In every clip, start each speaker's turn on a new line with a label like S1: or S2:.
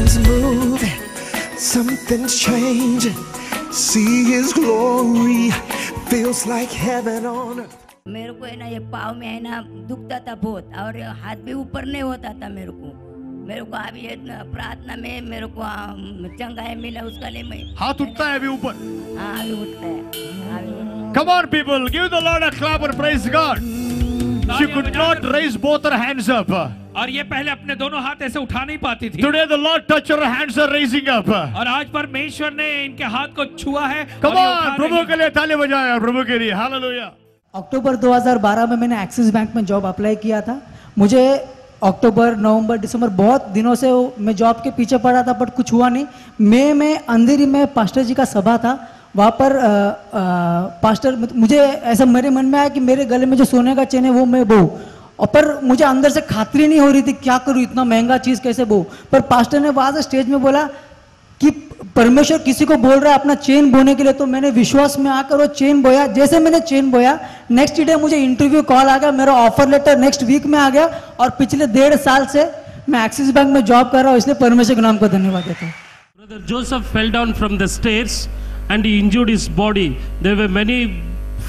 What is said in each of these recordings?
S1: Something's moving, something's changing. See His glory, feels like heaven on earth.
S2: मेरे को है ना ये पाँव में है ना दुखता था बहुत और हाथ भी ऊपर नहीं होता था मेरे को अभी ये प्रार्थना में मेरे को चंगाई मिला उसका लिए मैं
S3: हाथ उठता है अभी ऊपर.
S2: हाँ अभी उठता है.
S3: Come on people, give the Lord a clap and praise God. She could not raise both her hands up.
S4: और ये पहले अपने दोनों हाथ ऐसे उठा नहीं पाती थी.
S3: Today the Lord touched her hands are raising up.
S4: और आज परमेश्वर ने इनके हाथ को छुआ है.
S3: Come on, प्रभु के लिए ताली बजाएं, प्रभु के लिए. हालेलुया.
S5: अक्टूबर 2012 में मैंने एक्सिस बैंक में जॉब अप्लाई किया था. मुझे अक्टूबर, नवंबर, दिसंबर बहुत दिनों से मैं जॉब के पीछे पड़ा था, बट कुछ हुआ नहीं. मई में अंधेरी में पास्टर जी का सभा था. वहाँ पर पास्टर मुझे ऐसा मेरे मन में आया कि मेरे गले में जो सोने का चेन है वो मैं बोऊं. और पर मुझे अंदर से खातरी नहीं हो रही थी क्या करूं, इतना महंगा चीज कैसे बोऊं. पर पास्टर ने वहां से स्टेज में बोला कि परमेश्वर किसी को बोल रहा है अपना चेन बोने के लिए. तो मैंने विश्वास में आकर वो चेन बोया. जैसे मैंने चेन बोया, नेक्स्ट डे मुझे इंटरव्यू कॉल आ गया. मेरा ऑफर लेटर नेक्स्ट वीक में आ गया. और पिछले 1.5 साल से मैं एक्सिस बैंक में जॉब कर रहा हूँ. इसलिए परमेश्वर के नाम को धन्यवाद देता हूँ.
S6: Brother Joseph fell down from the stairs and he injured his body. There were many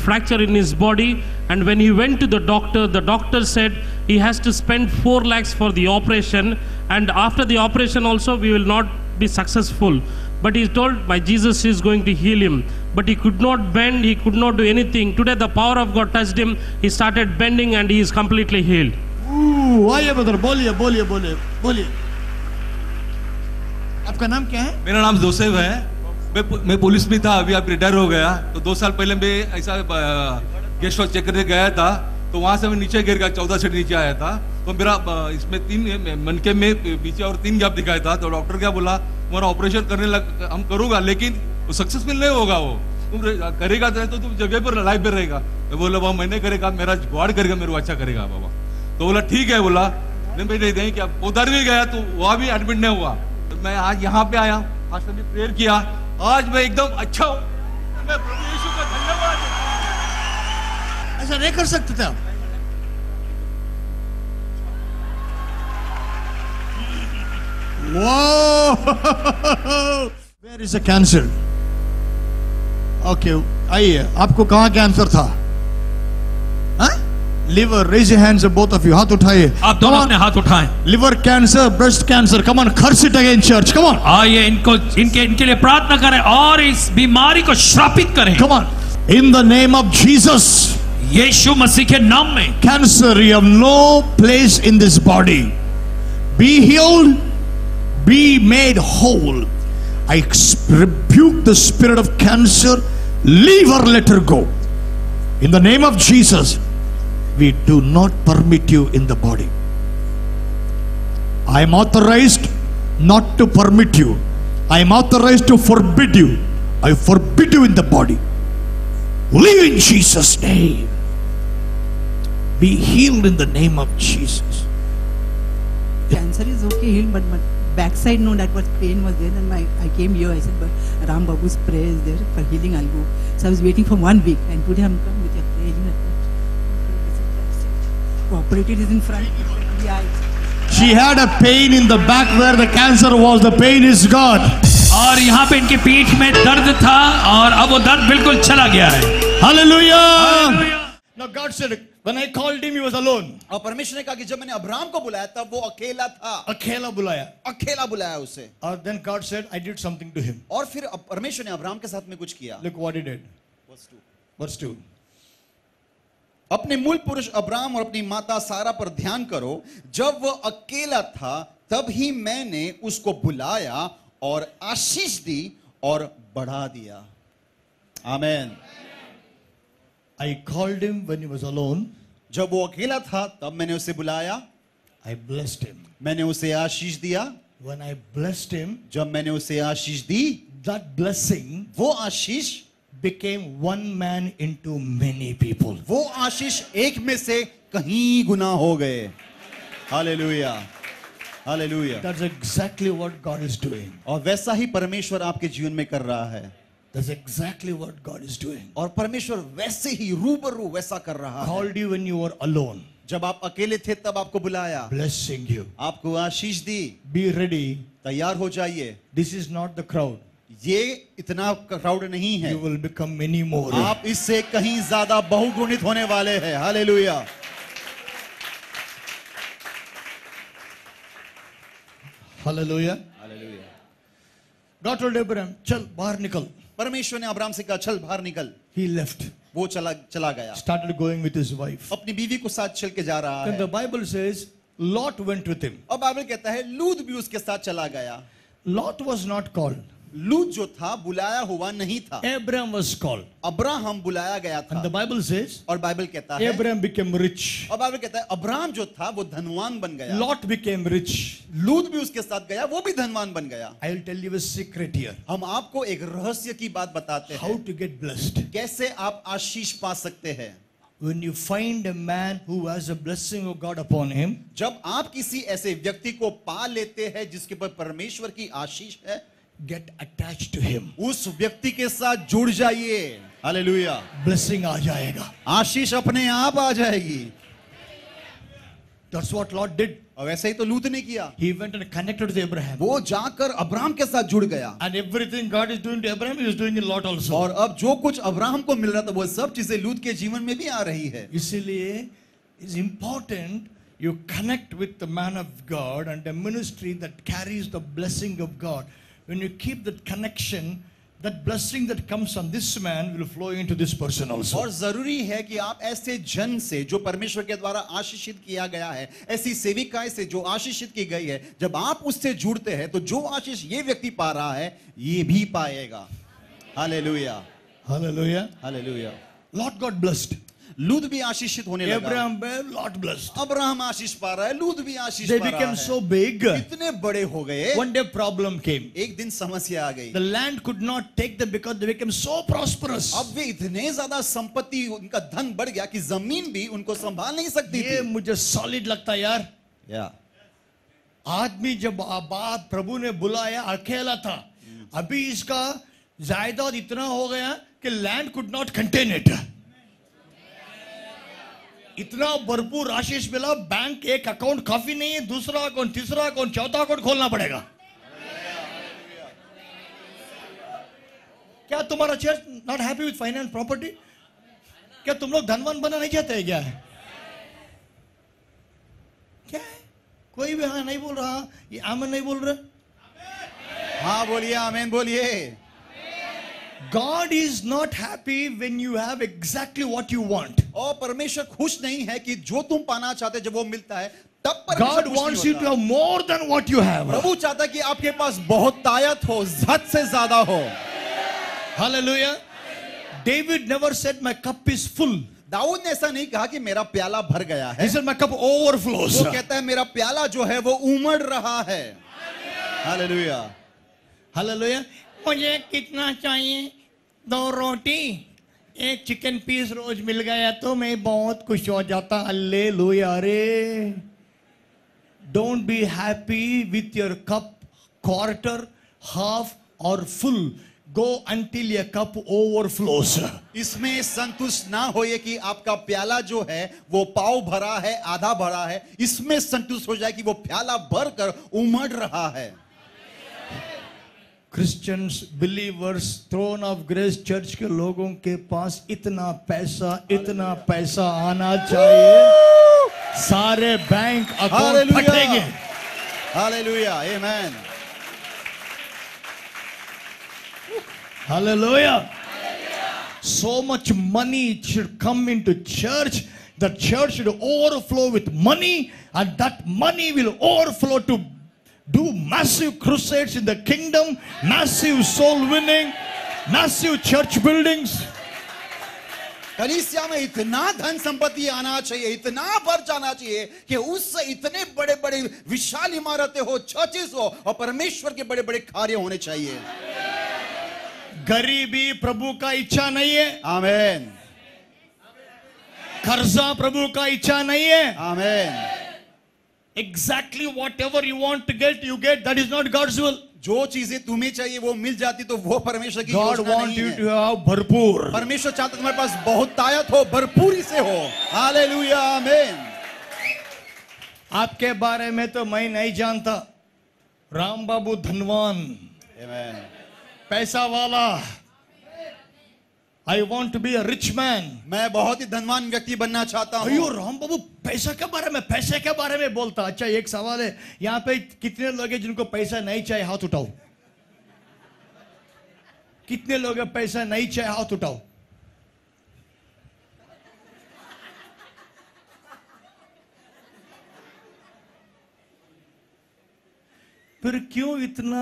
S6: fractures in his body, and when he went to the doctor said he has to spend 4 lakhs for the operation, and after the operation also we will not be successful. But he told my Jesus is going to heal him. But he could not bend, he could not do anything. Today the power of God touched him. He started bending and he is completely healed.
S3: आइए brother, बोलिए. आपका नाम क्या है?
S7: मेरा नाम Joseph है. मैं पुलिस में था, अभी आप रिटायर हो गया. तो 2 साल पहले मैं ऐसा गेस्ट हाउस चेक करने गया था. तो वहां से मैं नीचे गिर गया, 14 सीट नीचे आया था. तो मेरा इसमें 3 मनके में पीछे और 3 गैप दिखाया था. तो डॉक्टर क्या बोला, तुम्हारा ऑपरेशन करने लग हम करूंगा, लेकिन वो सक्सेसफुल नहीं होगा. वो तुम करेगा तो तुम जगह पर लाइफ पे रहेगा. मैं बोला बाबा मैंने करेगा, मेरा गॉड करेगा, मेरे को अच्छा करेगा बाबा. तो बोला ठीक है. बोला नहीं क्या उधर भी गया तो वहां भी एडमिट नहीं हुआ. तो मैं आज यहाँ पे आया, आज भी प्रेयर किया. आज मैं एकदम अच्छा हूँ. मैं प्रभु यीशु का धन्यवाद.
S3: ऐसा नहीं कर सकते थे आप? Wow! Where is the cancer? Okay, आइए. आपको कहाँ कैंसर था? Liver, raise your hands, both of you. हाथ उठाइए.
S4: आप दोनों अपने हाथ उठाएं.
S3: Liver cancer, breast cancer. Come on, curse it again, church. Come on.
S4: आइए इनके लिए प्रार्थना करें और इस बीमारी को श्रापित करें.
S3: Come on. In the name of Jesus.
S4: यीशु मसीह के नाम में.
S3: Cancer, you have no place in this body. Be healed. Be made whole. I rebuke the spirit of cancer. Leave her, let her go. In the name of Jesus. We do not permit you in the body. I am authorized not to permit you. I am authorized to forbid you. I forbid you in the body. Live in Jesus' name. Be healed in the name of Jesus.
S8: Cancer is okay, healed, but backside, no, that was pain was there. And I came here. I said, but Ram Babu's prayer is there for healing. I'll go. So I was waiting for 1 week, and today I'm come with your prayer. Operated is in front. Yeah.
S3: She had a pain in the back where the cancer was. The pain is gone.
S4: और यहाँ पे इनके पीठ में दर्द था और अब वो दर्द बिल्कुल चला गया है.
S3: Hallelujah. Now God said, when I called him, he was alone.
S9: और परमेश्वर ने कहा कि जब मैंने अब्राहम को बुलाया तब वो अकेला था.
S3: अकेला बुलाया.
S9: अकेला बुलाया उसे.
S3: और then God said, I did something to him.
S9: और फिर परमेश्वर ने अब्राहम के साथ में कुछ किया.
S3: Look what he did. Verse 2.
S9: अपने मूल पुरुष अब्राहम और अपनी माता सारा पर ध्यान करो. जब वह अकेला था तब ही मैंने उसको बुलाया और आशीष दी और बढ़ा दिया. आमेन.
S3: I called him when he was alone.
S9: जब वो अकेला था तब मैंने उसे बुलाया.
S3: I blessed him.
S9: मैंने उसे आशीष दिया.
S3: When I blessed him,
S9: जब मैंने उसे आशीष दी,
S3: that blessing,
S9: वो आशीष
S3: became one man into many people.
S9: वो आशीष एक में से कहीं गुना हो गए. Hallelujah. Hallelujah.
S3: That's exactly what God is doing.
S9: और वैसा ही परमेश्वर आपके जीवन में कर रहा है.
S3: That's exactly what God is doing.
S9: और परमेश्वर वैसे ही रूबरू वैसा कर रहा है.
S3: Called you when you were alone.
S9: जब आप अकेले थे तब आपको बुलाया.
S3: Blessing you.
S9: आपको आशीष दी.
S3: Be ready
S9: तैयार हो जाइए,
S3: This is not the crowd.
S9: ये इतना क्राउड नहीं है,
S3: You will become many more.
S9: आप इससे कहीं ज्यादा बहुगुणित होने वाले हैं। Hallelujah.
S3: Hallelujah.
S9: Hallelujah.
S3: God told Abraham, चल बाहर निकल.
S9: परमेश्वर ने अब्राहम से कहा चल बाहर निकल।
S3: He left.
S9: वो चला गया,
S3: Started going with his wife.
S9: अपनी बीवी को साथ चल के जा रहा
S3: Then
S9: है।
S3: the Bible says, Lot went with him.
S9: अब बाइबल कहता है लूत भी उसके साथ चला गया।
S3: Lot was not called.
S9: लूत जो था बुलाया हुआ नहीं था,
S3: Abraham was called.
S9: अब्राहम बुलाया गया
S3: And the
S9: था।
S3: Bible says,
S9: और बाइबल कहता है,
S3: Abraham became rich.
S9: और बाइबल कहता है अब्राहम जो था वो धनवान बन गया।
S3: Lot became rich.
S9: लूत भी उसके साथ गया, वो भी धनवान बन गया।
S3: I will tell you a secret here.
S9: हम आपको एक रहस्य की बात बताते
S3: How
S9: हैं,
S3: to get blessed.
S9: कैसे आप आशीष पा सकते हैं।
S3: When you find a man who has a blessing of God upon him,
S9: जब आप किसी ऐसे व्यक्ति को पा लेते हैं जिसके पर परमेश्वर की आशीष है,
S3: get attached to him.
S9: उस व्यक्ति के साथ जुड़ जाइए। हालेलुया।
S3: Blessing आ जाएगा.
S9: आशीष अपने आप आ जाएगी।
S3: That's what Lot did.
S9: और वैसे ही तो लूत ने किया,
S3: He went and connected with Abraham.
S9: वो जाकर अब्राहम के साथ जुड़ गया।
S3: And everything God is doing to Abraham, He is doing in Lot also.
S9: और अब जो कुछ अब्राहम को मिल रहा था वो सब चीजें लूत के जीवन में भी आ रही है।
S3: इसीलिए it's important you connect with the man of God and the ministry that carries the blessing of God. When you keep that connection, that blessing that comes on this man will flow into this person also.
S9: और जरूरी है कि आप ऐसे जन से जो परमेश्वर के द्वारा आशीषित किया गया है, ऐसी सेविकाएं से जो आशीषित की गई है, जब आप उससे जुड़ते हैं तो जो आशीष ये व्यक्ति पा रहा है ये भी पाएगा। Hallelujah.
S3: Hallelujah.
S9: Hallelujah.
S3: Lot got blessed.
S9: लूत भी आशीषित होने लगा।
S3: Abraham, Lot blessed.
S9: अब्राहम आशीष पा रहा है, लूत भी आशीष
S3: They
S9: पा रहा
S3: became
S9: है।
S3: so big.
S9: इतने बड़े हो गए।
S3: One day problem came.
S9: एक दिन समस्या आ गई।
S3: The land could not take them because they became so prosperous.
S9: अब वे इतने ज्यादा संपत्ति, उनका धन बढ़ गया कि जमीन भी उनको संभाल नहीं सकती
S3: ये
S9: थी।
S3: मुझे सॉलिड लगता है यार।
S9: या
S3: आदमी जब बाप प्रभु ने बुलाया अकेला था, अभी इसका जायदाद इतना हो गया कि land could not contain it. इतना भरपूर आशीष मिला, बैंक एक अकाउंट काफी नहीं है, दूसरा अकाउंट, तीसरा अकाउंट, चौथा अकाउंट खोलना पड़ेगा। क्या तुम्हारा church not happy with finance property? क्या तुम लोग धनवान बनना नहीं चाहते हैं क्या? क्या है? कोई भी हाँ नहीं बोल रहा, ये आमन नहीं बोल रहा।
S9: हाँ बोलिए, आमीन बोलिए।
S3: God is not happy when you have exactly what you want.
S9: और परमेश्वर खुश नहीं है कि जो तुम पाना चाहते जब वो मिलता है तब
S3: God
S9: परमेश्वर खुश
S3: wants
S9: नहीं
S3: you to
S9: होता।
S3: have more than what you have.
S9: प्रभु चाहता है कि आपके पास बहुत ताकत हो, हद से ज्यादा हो।
S3: Hallelujah. David never said my cup is full.
S9: Dawood ने ऐसा नहीं कहा कि मेरा प्याला भर गया है।
S3: He said my cup overflows.
S9: वो कहता है मेरा प्याला जो है वो उमड़ रहा है। हालेलुया।
S3: Hallelujah. मुझे कितना चाहिए? 2 रोटी, 1 चिकन पीस रोज मिल गया तो मैं बहुत खुश हो जाता। हालेलुया रे। Don't be happy with your cup quarter, half or full. Go until your cup overflows.
S9: इसमें संतुष्ट ना होइए कि आपका प्याला जो है वो पाव भरा है, आधा भरा है। इसमें संतुष्ट हो जाए कि वो प्याला भरकर उमड़ रहा है।
S3: Christians, believers, throne of grace church के लोगों के पास इतना पैसा आना चाहिए, सारे bank account फटेंगे।
S9: Hallelujah, amen.
S3: Hallelujah. So much money should come into church. The church should overflow with money, and that money will overflow to do massive crusades in the kingdom, massive soul winning, massive church buildings.
S9: कलीसिया में इतना धन संपत्ति आना चाहिए, इतना बढ़ जाना चाहिए कि उससे इतने बड़े बड़े विशाल इमारतें हो, चर्चेस हो और परमेश्वर के बड़े बड़े कार्य होने चाहिए।
S3: गरीबी प्रभु का इच्छा नहीं है।
S9: आमेन।
S3: कर्जा प्रभु का इच्छा नहीं है।
S9: आमेन।
S3: Exactly whatever you want to get, you get. That is not God's will.
S9: जो चीजें तुम्हें चाहिए वो मिल जाती तो वो परमेश्वर की
S3: God
S9: योजना
S3: want
S9: नहीं
S3: you
S9: है।
S3: to have भरपूर।
S9: परमेश्वर चाहता तुम्हारे पास बहुत ताकत हो, भरपूरी से हो। हालेलुया, आमेन।
S3: आपके बारे में तो मैं नहीं जानता, राम बाबू धनवान,
S9: Amen.
S3: पैसा वाला। I want to be a rich man.
S9: मैं बहुत ही धनवान व्यक्ति बनना चाहता हूँ।
S3: अयो राम बाबू पैसा के बारे में, पैसे के बारे में बोलता। अच्छा एक सवाल है, यहाँ पे कितने लोग हैं जिनको पैसा नहीं चाहिए? हाथ उठाओ। कितने लोग हैं पैसा नहीं चाहिए? हाथ उठाओ। फिर क्यों इतना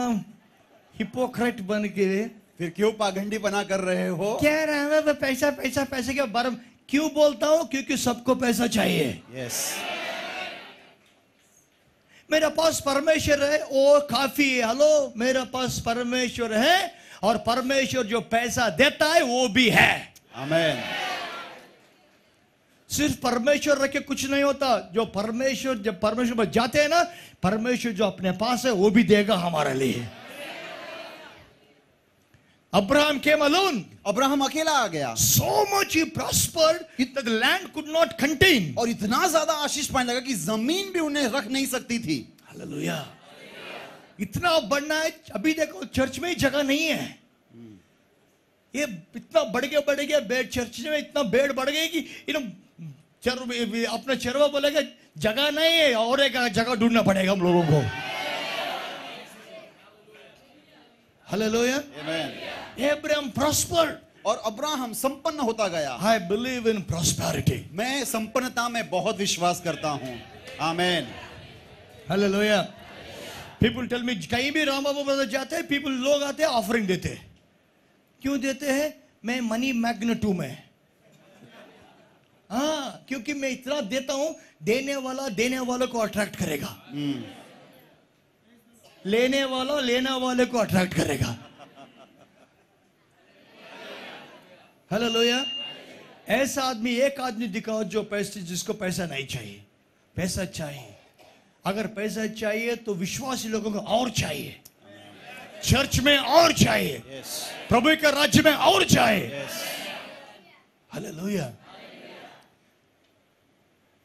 S3: हिपोक्रेट बन के,
S9: फिर क्यों पाखंडी बना कर रहे हो?
S3: क्या रहा है पैसा पैसा पैसे के बारे में क्यों बोलता हूं? क्योंकि सबको पैसा चाहिए।
S9: Yes.
S3: मेरे पास परमेश्वर है, वो काफी है। हेलो, मेरे पास परमेश्वर है और परमेश्वर जो पैसा देता है वो भी है।
S9: Amen.
S3: सिर्फ परमेश्वर रख के कुछ नहीं होता। जो परमेश्वर, जब परमेश्वर पर जाते हैं ना, परमेश्वर जो अपने पास है वो भी देगा हमारे लिए। Abraham came alone.
S9: अब्राहम अकेला आ गया।
S3: So much he prospered that the land could not contain.
S9: और इतना ज्यादा आशीष पाने लगा कि जमीन भी उन्हें रख नहीं सकती थी।
S3: हालेलुया। इतना बढ़ना है। अभी देखो चर्च में ही जगह नहीं है। ये इतना बढ़ गया बेड, चर्च में इतना बेड बढ़ गई कि अपना चरवा बोलेगा जगह नहीं है और एक जगह ढूंढना पड़ेगा हम लोगों को। हालेलुया। Abraham prospered.
S9: और अब्राहम संपन्न होता गया।
S3: I believe in prosperity.
S9: मैं संपन्नता में बहुत विश्वास करता हूँ। आमेन।
S3: हालेलुया। People tell me, कहीं भी राम बाबू ब्रदर जाते हैं, people लोग आते हैं ऑफरिंग देते हैं। क्यों देते हैं? मैं मनी मैग्नेट हूं मैं। हाँ, क्योंकि मैं इतना देता हूं, देने वालों को अट्रैक्ट करेगा। लेने वाले को अट्रैक्ट करेगा। हालेलुया। ऐसा आदमी, एक आदमी दिखाओ जो पैसे, जिसको पैसा नहीं चाहिए। पैसा चाहिए। अगर पैसा चाहिए तो विश्वासी लोगों को और चाहिए, चर्च में और चाहिए, प्रभु के राज्य में और चाहिए। हालेलुया।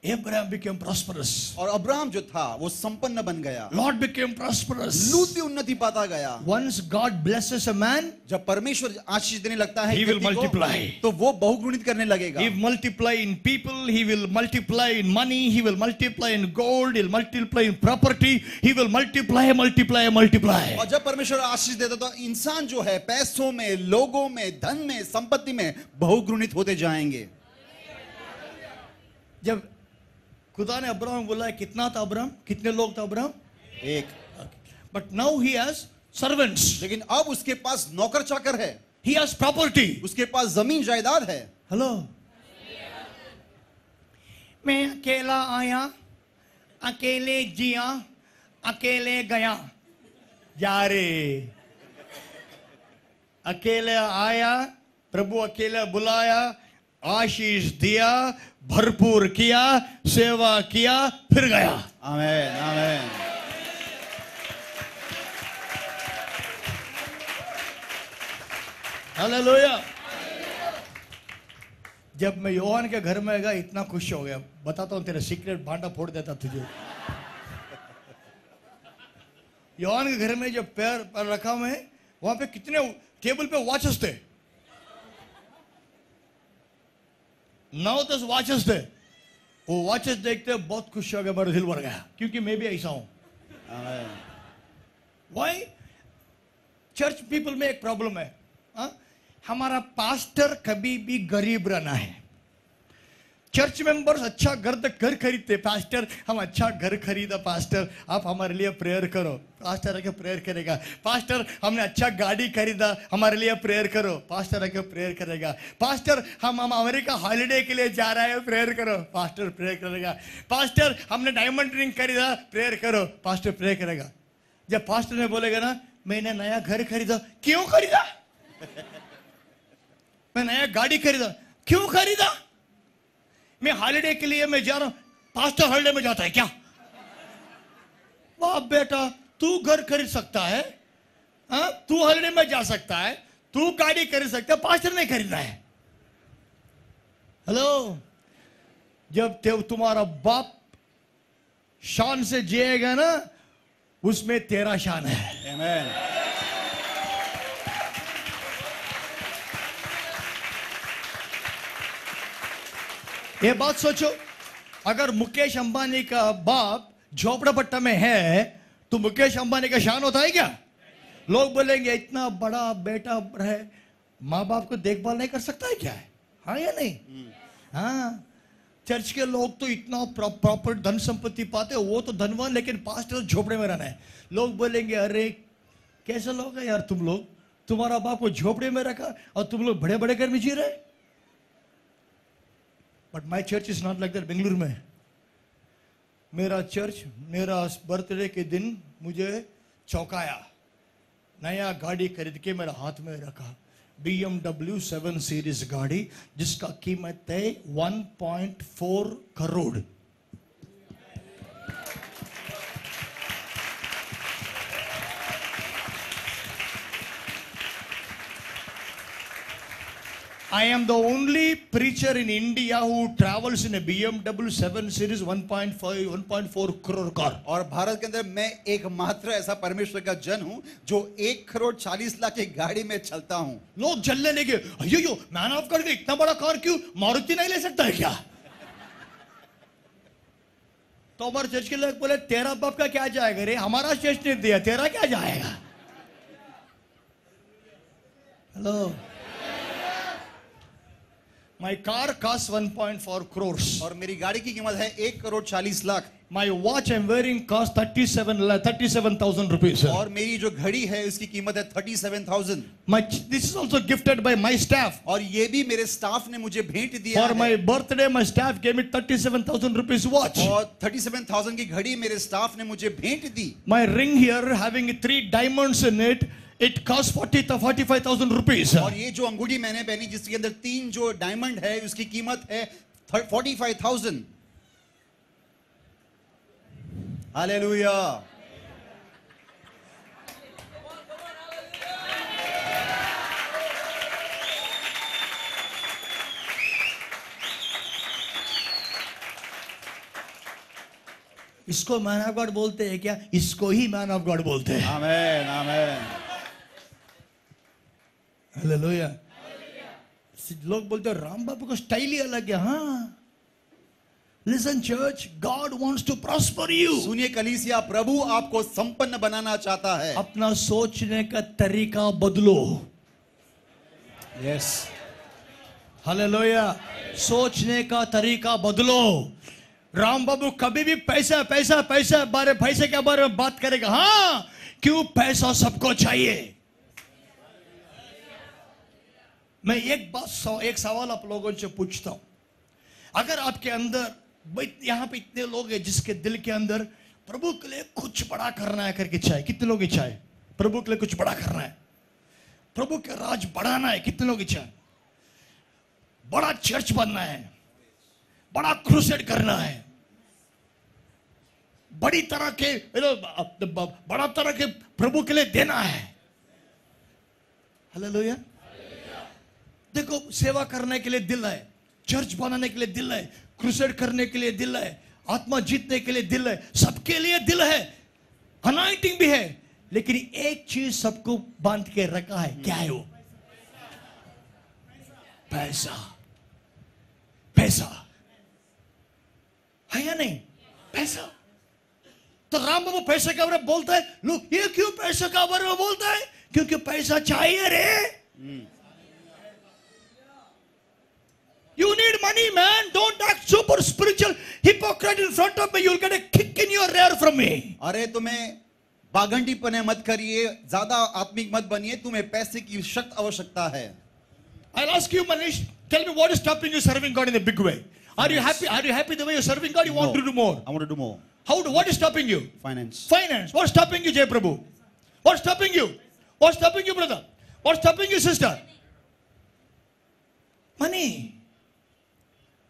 S3: Abraham became prosperous.
S9: और अब्राहम जो था वो संपन्न बन गया।
S3: Lot became prosperous.
S9: लूत भी उन्नति पाता गया।
S3: Once God blesses a man,
S9: जब परमेश्वर आशीष देने लगता है
S3: He will multiply.
S9: तो वो बहुगुणित करने लगेगा।
S3: He will multiply in people, He will multiply in money, He will multiply in gold, He will multiply in property, He will multiply.
S9: और जब परमेश्वर आशीष देता तो इंसान जो है पैसों में, लोगों में, धन में, संपत्ति में बहुगुणित होते जाएंगे।
S3: जब खुदा ने अब्राहम बोला है, कितना था अब्राहम? कितने लोग था अब्राहम?
S9: एक।
S3: But now he has servants.
S9: लेकिन अब उसके पास नौकर चाकर है।
S3: He has property.
S9: उसके पास जमीन जायदाद है।
S3: हेलो, मैं अकेला आया, अकेले जिया, अकेले गया। जा रे, अकेले आया, प्रभु अकेला बुलाया, आशीष दिया, भरपूर किया, सेवा किया, फिर गया।
S9: आमेन, आमेन।
S3: हालेलुया। जब मैं योहान के घर में गया, इतना खुश हो गया। बताता हूं, तेरा सीक्रेट भांडा फोड़ देता तुझे। योहान के घर में जब पैर पर रखा मैं, वहां पे कितने टेबल पे वॉचेस थे, 9-10 वॉचेस थे। वो वॉचेस देखते बहुत खुश हो गया, मेरा दिल भर गया, क्योंकि मैं भी ऐसा हूं। वाई? चर्च पीपल में एक प्रॉब्लम है, हमारा पास्टर कभी भी गरीब रहना है। चर्च मेंबर्स अच्छा घर खरीदते, पास्टर हम अच्छा घर खरीदा, पास्टर आप हमारे लिए प्रेयर करो। पास्टर आके प्रेयर करेगा। पास्टर हमने अच्छा गाड़ी खरीदा, हमारे लिए प्रेयर करो। पास्टर आके प्रेयर करेगा। पास्टर हम अमेरिका हॉलिडे के लिए जा रहे हैं, प्रेयर करो। पास्टर प्रेयर करेगा। पास्टर हमने डायमंड रिंग खरीदा, प्रेयर करो। पास्टर प्रेयर करेगा। जब पास्टर ने बोलेगा ना, मैंने नया घर खरीदा, क्यों खरीदा? मैं नया गाड़ी खरीदा, क्यों खरीदा? मैं हॉलिडे के लिए मैं जा रहा हूं। पास्टर हॉलिडे में जाता है क्या? वाह बेटा, तू घर खरीद सकता है, तू हॉलिडे में जा सकता है, तू गाड़ी खरीद सकता है, पास्टर नहीं खरीदना है। हेलो, जब तुम्हारा बाप शान से जिएगा ना, उसमें तेरा शान है।
S9: Amen.
S3: ये बात सोचो, अगर मुकेश अंबानी का बाप झोपड़पट्टा में है तो मुकेश अंबानी का शान होता है क्या? लोग बोलेंगे इतना बड़ा बेटा है, माँ बाप को देखभाल नहीं कर सकता है क्या है? हाँ या नहीं? हाँ, चर्च के लोग तो इतना प्रॉपर धन संपत्ति पाते, वो तो धनवान, लेकिन पास्टर झोपड़े में रहना है। लोग बोलेंगे अरे कैसे लोग हैं यार तुम लोग, तुम्हारा बाप को झोपड़े में रखा और तुम लोग बड़े बड़े घर में जी रहे। But my church is not like that. Bengaluru में मेरा चर्च मेरा बर्थडे के दिन मुझे चौंकाया, नया गाड़ी खरीद के मेरा हाथ में रखा, BMW 7 सीरीज गाड़ी जिसका कीमत है 1.4 crore. I am the only preacher in India who travels in a BMW 7 Series 1.4 crore car.
S9: और भारत के अंदर मैं एकमात्र ऐसा परमेश्वर का जन हूं जो 1,40,00,000 की गाड़ी में चलता हूं।
S3: लोग जलने लगे, अयो मैन ऑफ गॉड इतना बड़ा कार क्यों, मारुति नहीं ले सकता है क्या? तो हमारे चर्च के लोग बोले तेरा बाप का क्या जाएगा रे, हमारा चर्च ने दिया, तेरा क्या जाएगा? Hello, My car costs 1.4 crores.
S9: और मेरी गाड़ी की कीमत है 1,40,00,000।
S3: My watch I'm wearing costs 37,000 rupees.
S9: और मेरी जो घड़ी है उसकी कीमत है 37,000।
S3: This is also gifted by my staff.
S9: और ये भी मेरे स्टाफ ने मुझे भेंट दिया
S3: For my birthday, my staff gave me 37,000 rupees watch.
S9: और 37,000 की घड़ी मेरे स्टाफ ने मुझे भेंट दी।
S3: My ring here having 3 diamonds in it. It costs 45,000 rupees.
S9: और ये जो अंगूठी मैंने पहनी जिसके अंदर 3 जो डायमंड है उसकी कीमत है 45,000। हालेलुया।
S3: इसको मैन ऑफ गॉड बोलते हैं क्या? इसको ही मैन ऑफ गॉड बोलते हैं।
S9: आमेन, आमेन।
S3: हालेलुया। लोग बोलते हैं राम बाबू का स्टाइल ही अलग है। हाँ, listen church, God wants to prosper you.
S9: सुनिए कलीसिया, प्रभु आपको संपन्न बनाना चाहता है।
S3: अपना सोचने का तरीका बदलो।
S9: Yes,
S3: hallelujah. सोचने का तरीका बदलो। राम बाबू कभी भी पैसा पैसा पैसा बारे पैसे के बारे में बात करेगा। हाँ, क्यों? पैसा सबको चाहिए। मैं एक सवाल आप लोगों से पूछता हूं, अगर आपके अंदर यहां पे इतने लोग हैं जिसके दिल के अंदर प्रभु के लिए कुछ बड़ा करना है करके इच्छा है, कितने लोग इच्छा है? प्रभु के लिए कुछ बड़ा करना है, प्रभु के राज बढ़ाना है, कितने लोग इच्छा है? बड़ा चर्च बनना है, बड़ा क्रूसेड करना है, बड़ी तरह के बड़ा तरह के प्रभु के लिए देना है। हालेलुया। देखो, सेवा करने के लिए दिल है, चर्च बनाने के लिए दिल है, क्रूसेड करने के लिए दिल है, आत्मा जीतने के लिए दिल है, सबके लिए दिल है, अनॉइंटिंग भी है, लेकिन एक चीज सबको बांध के रखा है। क्या है वो? पैसा। पैसा है या नहीं? पैसा। तो राम बाबू पैसे के बारे में बोलता है। लोग ये क्यों पैसे के बारे में बोलता है? क्योंकि पैसा चाहिए रे। You need money, man. Don't act super spiritual, hypocrite in front of me. You'll get a kick in your rear from me.
S9: अरे तुम्हें पागंडीपने मत करिए, ज्यादा आत्मिक मत बनिए, तुम्हें पैसे की सख्त आवश्यकता है।
S3: I'll ask you, Manish, tell me what is stopping you serving God in a big way? Are you happy? Are you happy the way you're serving God? You want to do more?
S9: I want to do more.
S3: What is stopping you?
S9: Finance.
S3: Finance. What's stopping you, Jay Prabhu? What's stopping you? What's stopping you, brother? What's stopping you, sister? Money.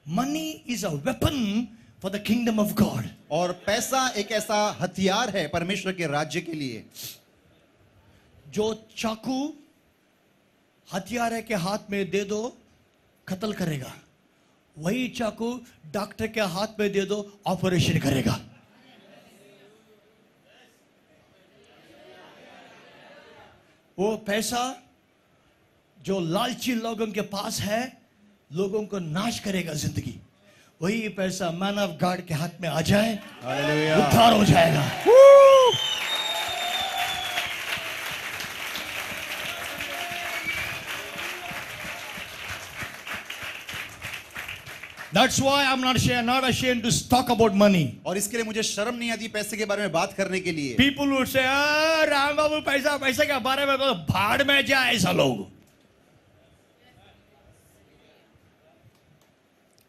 S3: Money is a weapon for the kingdom of God.
S9: और पैसा एक ऐसा हथियार है परमेश्वर के राज्य के लिए।
S3: जो चाकू हथियार के हाथ में दे दो, कत्ल करेगा। वही चाकू डॉक्टर के हाथ में दे दो, ऑपरेशन करेगा। वो पैसा जो लालची लोगों के पास है, लोगों को नाश करेगा जिंदगी। वही पैसा मैन ऑफ गॉड के हाथ में आ जाए, उद्धार हो जाएगा। That's why I'm not ashamed to talk about money.
S9: और इसके लिए मुझे शर्म नहीं आती पैसे के बारे में बात करने के लिए।
S3: People would say, राम बाबू पैसे के बारे में तो भाड़ में जाए ऐसा लोग।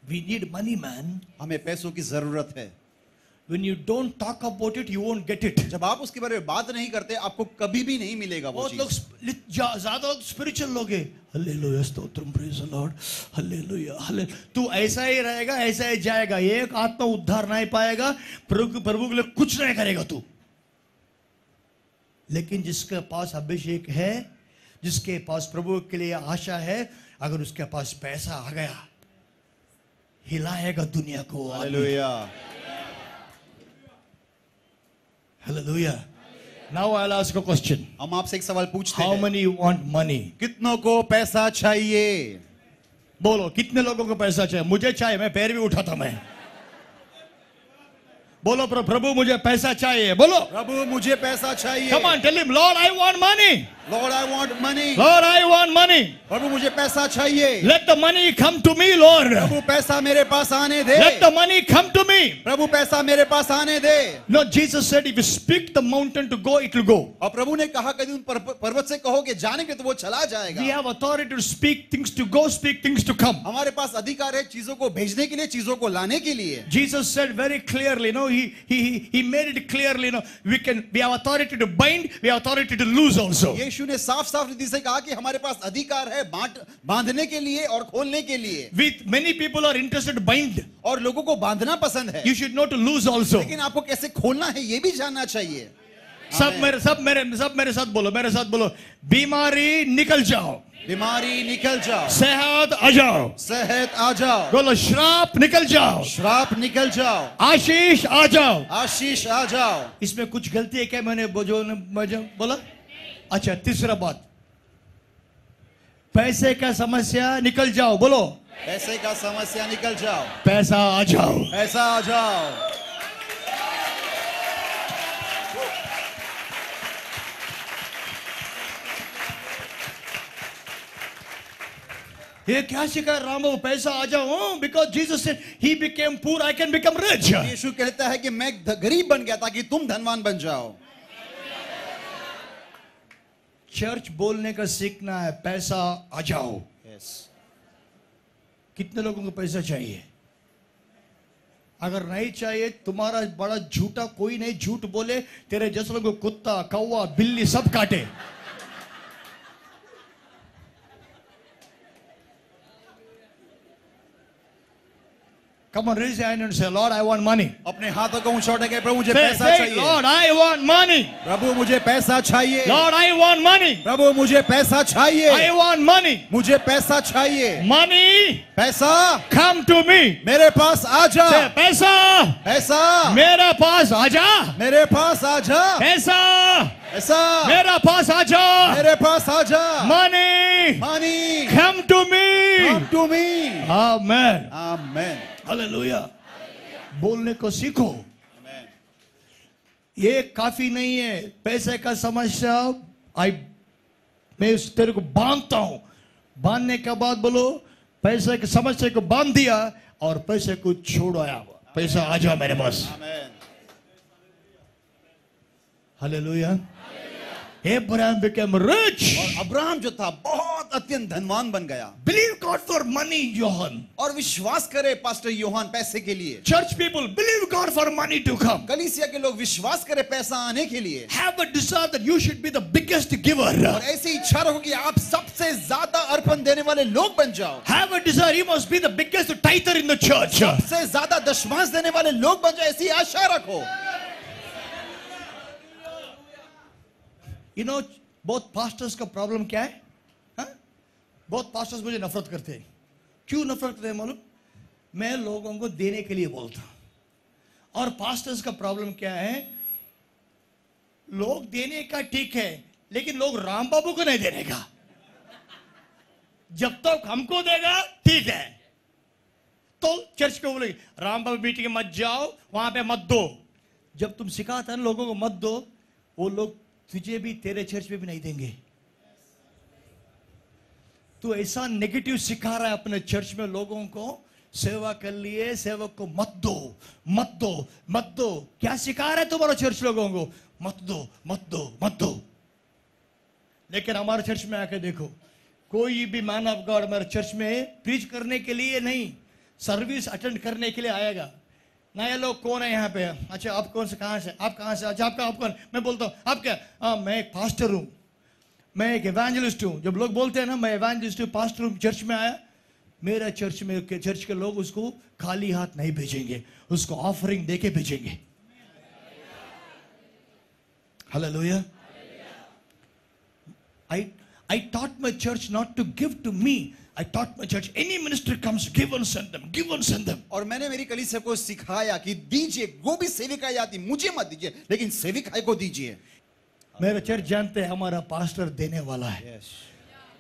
S3: We need money, man.
S9: हमें पैसों की जरूरत है।
S3: When you don't talk about it, you won't get it.
S9: जब आप उसके बारे में बात नहीं करते, आपको कभी भी नहीं मिलेगा वो
S3: बहुत लोग ज्यादा लोग स्पिरिचुअल लोग हैं। Hallelujah, stotram, praise the Lord, hallelujah, hallelujah. तू ऐसा ही रहेगा, ऐसा ही जाएगा, एक आत्मा उद्धार नहीं पाएगा, प्रभु के लिए कुछ नहीं करेगा तू। लेकिन जिसके पास अभिषेक है, जिसके पास प्रभु के लिए आशा है, अगर उसके पास पैसा आ गया, हिलाएगा दुनिया को।
S9: Hallelujah,
S3: Hallelujah. Now I'll ask a question.
S9: हम आपसे एक सवाल पूछते हैं।
S3: How many want money?
S9: कितनों को पैसा चाहिए?
S3: बोलो, कितने लोगों को पैसा चाहिए? मुझे चाहिए, मैं पैर भी उठाता मैं। बोलो प्रभु मुझे पैसा चाहिए। बोलो
S9: प्रभु मुझे पैसा चाहिए।
S3: Come on, tell him, Lord, I want money.
S9: Lord, I want money.
S3: Lord, I want money.
S9: प्रभु मुझे पैसा चाहिए।
S3: Let the money come to me, Lord.
S9: प्रभु पैसा मेरे पास आने दे।
S3: Let the money come to me.
S9: प्रभु पैसा मेरे पास आने दे।
S3: No, Jesus said, if you speak the mountain to go, it will go.
S9: और प्रभु ने कहा कि तुम पर्वत से कहोगे जाने के तो वो चला जाएगा।
S3: We have authority to speak things to go, speak things to come.
S9: हमारे पास अधिकार है चीजों को भेजने के लिए, चीजों को लाने के लिए।
S3: Jesus said very clearly, he made it clearly, we have authority to bind, we have authority to loose also.
S9: यीशु ने साफ-साफ रीति से कहा कि हमारे पास अधिकार है बांधने के लिए और खोलने के लिए।
S3: With many people are interested to bind,
S9: और लोगों को बांधना पसंद है।
S3: You should know to loose also.
S9: लेकिन आपको कैसे खोलना है ये भी जानना चाहिए।
S3: सब मेरे साथ बोलो, बीमारी निकल जाओ,
S9: बीमारी निकल जाओ,
S3: सेहत आ जाओ,
S9: सेहत आ जाओ,
S3: बोलो श्राप निकल जाओ,
S9: श्राप निकल जाओ,
S3: आशीष आ जाओ,
S9: आशीष आ जाओ।
S3: इसमें कुछ गलती है क्या? मैंने बोला। अच्छा, तीसरा बात, पैसे का समस्या निकल जाओ। बोलो
S9: पैसे का समस्या निकल जाओ,
S3: पैसा आ जाओ,
S9: पैसा आ जाओ।
S3: ये क्या सिखा राम बाबू? पैसा आ जाओ, because Jesus said he became poor, I can become rich.
S9: यीशु कहता है कि मैं गरीब बन गया ताकि तुम धनवान बन जाओ।
S3: चर्च बोलने का सीखना है, पैसा आ जाओ। कितने लोगों को पैसा चाहिए? अगर नहीं चाहिए, तुम्हारा बड़ा झूठा कोई नहीं झूठ बोले, तेरे जैसे लोगों को कुत्ता, कौवा, बिल्ली सब काटे। Come on, raise your hand and say, Lord, I want money.
S9: अपने हाथों को ऊंचा उठाकर प्रभु मुझे पैसा चाहिए।
S3: Lord, I want money.
S9: प्रभु मुझे पैसा चाहिए।
S3: Lord, I want money.
S9: प्रभु मुझे पैसा चाहिए।
S3: I want money.
S9: मुझे पैसा चाहिए।
S3: Money,
S9: पैसा
S3: come to me.
S9: मेरे पास आ जा।
S3: Say, पैसा,
S9: पैसा
S3: मेरे पास आ जा।
S9: मेरे पास आ जा।
S3: पैसा,
S9: पैसा
S3: मेरा पास आ जा।
S9: मेरे पास आ जा।
S3: Money,
S9: Money,
S3: come to me.
S9: come to me.
S3: Amen.
S9: Amen.
S3: Hallelujah. बोलने को सीखो। ये काफी नहीं है। पैसे का समस्या मैं तेरे को बांधता हूं। बांधने के बाद बोलो, पैसे की समस्या को बांध दिया और पैसे को छोड़ाया, पैसा आ जाओ मेरे पास। हालेलुया। Abraham became rich.
S9: और अब्राहम जो था बहुत अत्यंत धनवान बन गया।
S3: Believe God for money, Johan.
S9: और विश्वास करे पास्टर योहान पैसे के लिए।
S3: Church people, believe God for money to come.
S9: कलीसिया के लोग विश्वास करे पैसा आने के लिए।
S3: Have a desire that you should be the biggest giver.
S9: और ऐसी इच्छा रखो कि आप सबसे ज्यादा अर्पण देने वाले लोग बन जाओ।
S3: Have a desire, you must be the biggest tither in the church.
S9: सबसे ज्यादा दशमांश देने वाले लोग बन जाओ, ऐसी आशा रखो।
S3: बहुत पास्टर्स का प्रॉब्लम क्या है? बहुत पास्टर्स मुझे नफरत करते हैं। क्यों नफरत करते हैं मालूम? मैं लोगों को देने के लिए बोलता हूं। और पास्टर्स का प्रॉब्लम क्या है? लोग देने का ठीक है, लेकिन लोग राम बाबू को नहीं देने का। जब तक हमको देगा ठीक है। तो चर्च को बोलेंगे राम बाबू मीटिंग में मत जाओ, वहां पे मत दो। जब तुम सिखाता है लोगों को मत दो, वो लोग तुझे भी तेरे चर्च में भी नहीं देंगे। तो ऐसा नेगेटिव सिखा रहा है अपने चर्च में लोगों को, सेवा कर लिए, सेवक को मत दो मत दो मत दो। क्या सिखा रहा है तुम्हारा चर्च लोगों को? मत दो मत दो मत दो। लेकिन हमारे चर्च में आके देखो, कोई भी मैन ऑफ गॉड हमारे चर्च में प्रीच करने के लिए नहीं, सर्विस अटेंड करने के लिए आएगा। नए लोग कौन है यहाँ पे? अच्छा आप कौन से, कहाँ से, आप कहाँ से? अच्छा आपका, आप कौन? मैं बोलता हूँ आप क्या? मैं एक पास्टर हूँ, मैं एक एवेंजलिस्ट हूँ। जब लोग बोलते हैं ना मैं एवेंजलिस्ट हूँ, पास्टर हूँ, चर्च में आया, मेरा चर्च में चर्च के लोग उसको खाली हाथ नहीं भेजेंगे, उसको ऑफरिंग देके भेजेंगे। Hallelujah. I taught my church not to give to me. I taught my church, any minister comes, give and send them, give and send them.
S9: और मैंने मेरी कलीसिया को सिखाया कि दीजिए, वो भी सेविकाई आती, मुझे मत दीजिए, लेकिन सेविकाई को दीजिए।
S3: मेरा चर्च जानते हैं हमारा पास्टर देने वाला है।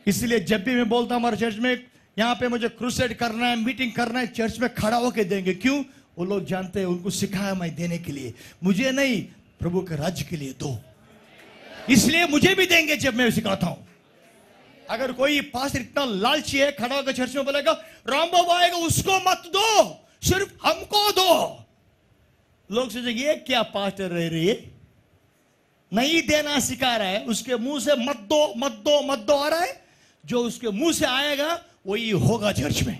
S3: इसलिए जब भी मैं बोलता हूं हमारे चर्च में यहाँ पे मुझे क्रूसेड करना है, मीटिंग करना है, चर्च में खड़ा होके देंगे। क्यों? वो लोग जानते हैं, उनको सिखाया मैं देने के लिए, मुझे नहीं, प्रभु के राज्य के लिए दो। इसलिए मुझे भी देंगे जब मैं सिखाता हूं। अगर कोई पास्टर इतना लालची है, खड़ा होकर चर्च में बोलेगा राम बाबू आएगा उसको मत दो, सिर्फ हमको दो, लोग सोचेंगे ये क्या पास्टर रह रही है, नहीं देना सिखा रहा है। उसके मुंह से मत दो मत दो मत दो आ रहा है, जो उसके मुंह से आएगा वही होगा चर्च में।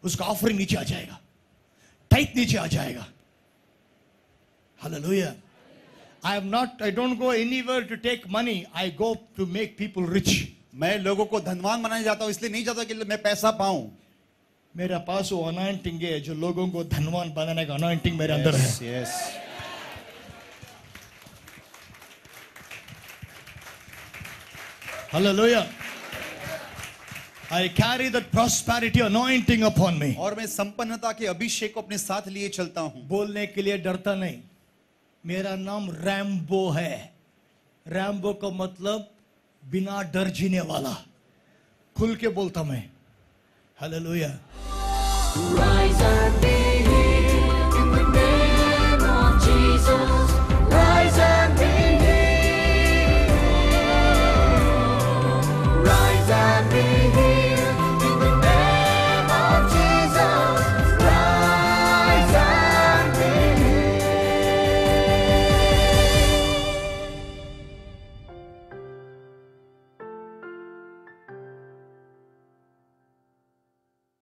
S3: उसका ऑफरिंग नीचे आ जाएगा, टाइट नीचे आ जाएगा। Hallelujah. I don't go anywhere to take money. I go to make people rich.
S9: मैं लोगों को धनवान बनाने जाता हूं, इसलिए नहीं जाता कि मैं पैसा पाऊं।
S3: मेरा पास वो अनॉइंटिंग है जो लोगों को धनवान बनाने का अनॉइंटिंग मेरे अंदर है।
S9: Yes.
S3: Hallelujah. I carry that prosperity anointing upon me.
S9: और मैं संपन्नता के अभिषेक को अपने साथ लिए चलता हूं।
S3: बोलने के लिए डरता नहीं। मेरा नाम रैम्बो है। रैम्बो का मतलब बिना डर जीने वाला। खुल के बोलता मैं। हालेलुया।